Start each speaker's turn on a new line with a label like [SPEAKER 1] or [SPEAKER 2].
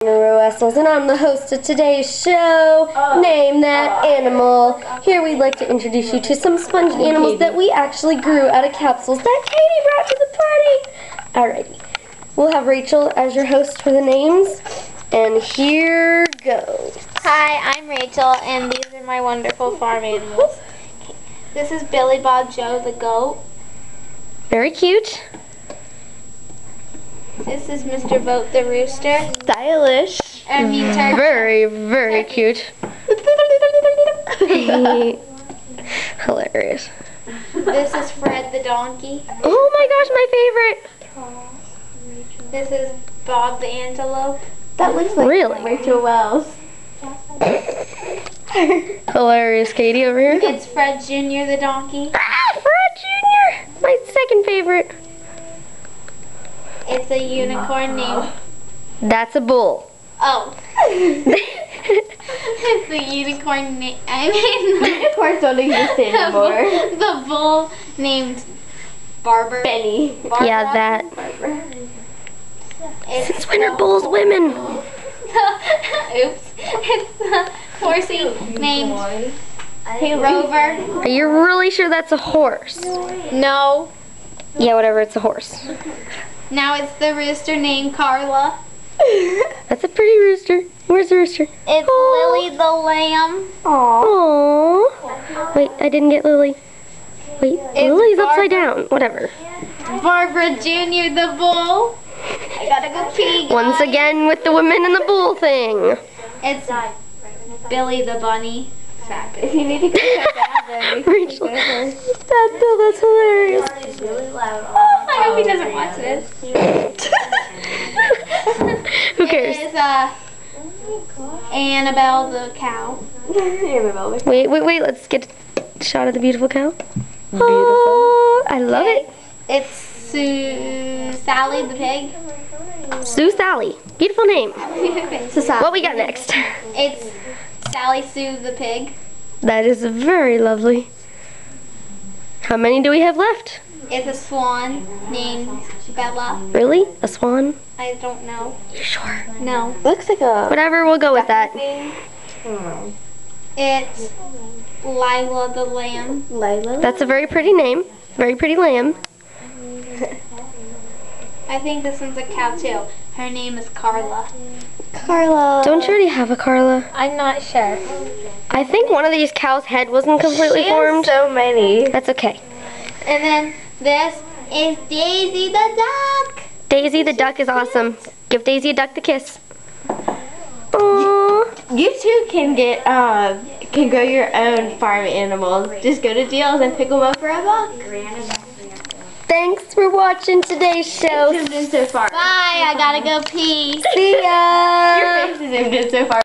[SPEAKER 1] ANIMAILS, and I'm the host of today's show, Name That Animal. Here we'd like to introduce you to some sponge animals that we actually grew out of capsules that Katie brought to the party. Alrighty, we'll have Rachel as your host for the names, and here goes.
[SPEAKER 2] Hi, I'm Rachel, and these are my wonderful farm animals. This is Billy Bob Joe the goat.
[SPEAKER 1] Very cute.
[SPEAKER 2] This is Mr. Vote the rooster.
[SPEAKER 1] Stylish.
[SPEAKER 2] And he turned
[SPEAKER 1] Very, very cute. Hilarious.
[SPEAKER 2] This is Fred the donkey.
[SPEAKER 1] Oh my gosh, my favorite.
[SPEAKER 2] This is Bob the antelope.
[SPEAKER 3] That looks like
[SPEAKER 1] Really?
[SPEAKER 3] Rachel Wells.
[SPEAKER 1] Hilarious, Katie over here.
[SPEAKER 2] It's Fred Jr. the donkey.
[SPEAKER 1] Ah, Fred Jr. My second favorite.
[SPEAKER 2] It's a unicorn named...
[SPEAKER 1] That's a bull.
[SPEAKER 2] Oh. It's the unicorn named...
[SPEAKER 3] Unicorns don't exist anymore.
[SPEAKER 2] The bull named Barber.
[SPEAKER 3] Benny.
[SPEAKER 2] Barbara.
[SPEAKER 1] Yeah, that. Since when are bulls women?
[SPEAKER 2] Oops. It's the horsey named Rover.
[SPEAKER 1] Are you really sure that's a horse?
[SPEAKER 2] No.
[SPEAKER 1] Yeah, whatever, it's a horse.
[SPEAKER 2] Now it's the rooster named Carla.
[SPEAKER 1] That's a pretty rooster. Where's the rooster?
[SPEAKER 2] It's Lily the lamb.
[SPEAKER 1] Aww. Wait, I didn't get Lily. Wait, Lily's upside down. Whatever.
[SPEAKER 2] Barbara Jr. the bull. I gotta go pee, guys.
[SPEAKER 1] Once again with the women and the bull thing.
[SPEAKER 2] It's Billy the bunny.
[SPEAKER 3] If you need to go to bed, then we can
[SPEAKER 1] Rachel,
[SPEAKER 3] go first.
[SPEAKER 1] that's hilarious.
[SPEAKER 3] It's really loud.
[SPEAKER 2] I hope he doesn't watch this.
[SPEAKER 1] Who cares?
[SPEAKER 2] It is Annabelle the cow.
[SPEAKER 1] Wait, let's get a shot of the beautiful cow. Oh, I love it.
[SPEAKER 2] It's Sally the pig.
[SPEAKER 1] Sue Sally. Beautiful name. What we got next?
[SPEAKER 2] It's Sally Sue the pig.
[SPEAKER 1] That is very lovely. How many do we have left?
[SPEAKER 2] It's a swan named Bella.
[SPEAKER 1] Really? A swan?
[SPEAKER 2] I don't know.
[SPEAKER 1] You sure?
[SPEAKER 2] No.
[SPEAKER 3] Looks like a...
[SPEAKER 1] Whatever, we'll go with that.
[SPEAKER 2] It's Lila the lamb.
[SPEAKER 3] Lila?
[SPEAKER 1] That's a very pretty name. Very pretty lamb.
[SPEAKER 2] I think this one's a cow too. Her name is Carla.
[SPEAKER 3] Carla.
[SPEAKER 1] Don't you already have a Carla?
[SPEAKER 2] I'm not sure.
[SPEAKER 1] I think one of these cows' head wasn't completely
[SPEAKER 3] She
[SPEAKER 1] formed.
[SPEAKER 3] has so many.
[SPEAKER 1] That's okay.
[SPEAKER 2] And then this is Daisy the duck.
[SPEAKER 1] Daisy the duck is awesome. Give Daisy a duck the kiss. Aww.
[SPEAKER 3] You too can get can grow your own farm animals. Just go to Deals and pick them up for $1.
[SPEAKER 1] Thanks for watching today's show.
[SPEAKER 3] It's zoomed in so far.
[SPEAKER 2] Bye, I gotta go pee.
[SPEAKER 1] See ya.
[SPEAKER 3] Your face is zoomed in so far.